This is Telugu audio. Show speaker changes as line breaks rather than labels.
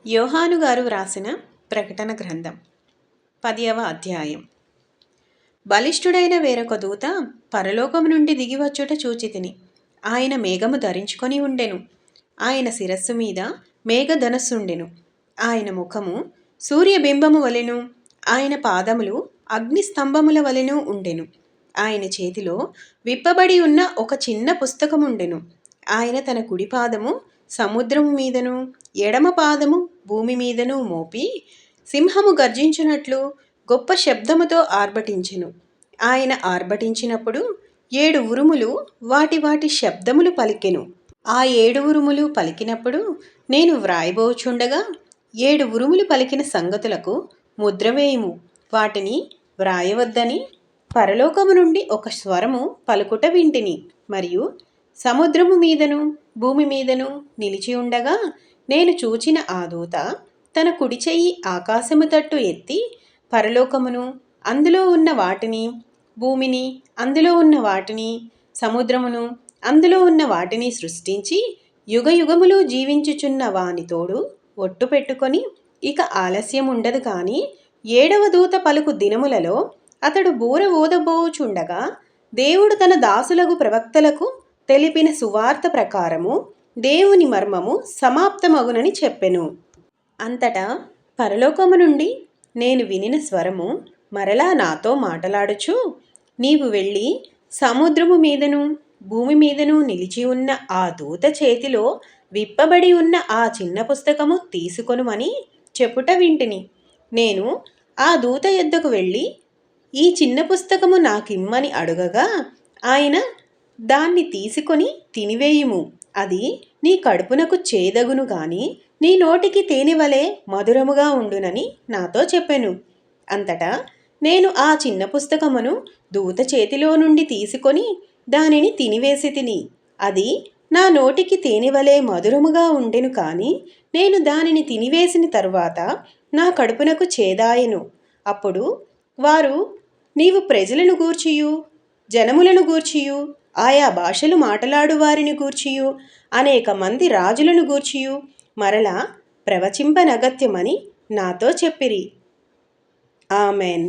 యోహాను గారు వ్రాసిన ప్రకటన గ్రంథం 10వ అధ్యాయం. బలిష్ఠుడైన వేరొక దూత పరలోకము నుండి దిగివచ్చుట చూచితిని. ఆయన మేఘము ధరించుకొని ఉండెను. ఆయన శిరస్సు మీద మేఘధనస్సుండెను. ఆయన ముఖము సూర్యబింబము వలెను, ఆయన పాదములు అగ్నిస్తంభముల వలెను ఉండెను. ఆయన చేతిలో విప్పబడి ఉన్న ఒక చిన్న పుస్తకముండెను. ఆయన తన కుడి పాదము సముద్రము మీదను ఎడమ పాదము భూమి మీదను మోపి సింహము గర్జించినట్లు గొప్ప శబ్దముతో ఆర్భటించెను. ఆయన ఆర్భటించినప్పుడు 7 ఉరుములు వాటి వాటి శబ్దములు పలికెను. ఆ 7 ఉరుములు పలికినప్పుడు నేను వ్రాయబోచుండగా 7 ఉరుములు పలికిన సంగతులకు ముద్ర వేయుము, వాటిని వ్రాయవద్దని పరలోకము నుండి ఒక స్వరము పలుకుట వింటిని. మరియు సముద్రము మీదను భూమి మీదను నిలిచి ఉండగా నేను చూచిన ఆ దూత తన కుడి చెయ్యి ఆకాశము తట్టు ఎత్తి పరలోకమును అందులో ఉన్న వాటిని, భూమిని అందులో ఉన్న వాటిని, సముద్రమును అందులో ఉన్న వాటిని సృష్టించి యుగయుగములు జీవించుచున్న వాని తోడు ఒట్టు పెట్టుకొని, ఇక ఆలస్యం ఉండదు కానీ 7వ దూత పలుకు దినములలో అతడు బూర ఊదబోచుండగా దేవుడు తన దాసులగు ప్రవక్తలకు తెలిపిన సువార్త ప్రకారము దేవుని మర్మము సమాప్తమగునని చెప్పెను. అంతటా పరలోకము నుండి నేను వినిన స్వరము మరలా నాతో మాటలాడుచు, నీవు వెళ్ళి సముద్రము మీదను భూమి మీదను నిలిచి ఉన్న ఆ దూత చేతిలో విప్పబడి ఉన్న ఆ చిన్న పుస్తకము తీసుకొనుమని చెప్పుట వింటిని. నేను ఆ దూత యొద్దకు వెళ్ళి ఈ చిన్న పుస్తకము నాకిమ్మని అడుగగా ఆయన, దాన్ని తీసుకొని తినివేయుము, అది నీ కడుపునకు చేదగును గాని నీ నోటికి తేనెవలే మధురముగా ఉండునని నాతో చెప్పెను. అంతటా నేను ఆ చిన్న పుస్తకమును దూత చేతిలో నుండి తీసుకొని దానిని తినివేసి తిని, అది నా నోటికి తేనెవలే మధురముగా ఉండెను కానీ నేను దానిని తినివేసిన తరువాత నా కడుపునకు చేదాయెను. అప్పుడు వారు, నీవు ప్రజలను గూర్చియు జనములను గూర్చియు ఆయా భాషలు మాటలాడు వారిని గూర్చియు అనేక మంది రాజులను గూర్చియు మరలా ప్రవచింపనగత్యమని నాతో చెప్పిరి. ఆమెన్.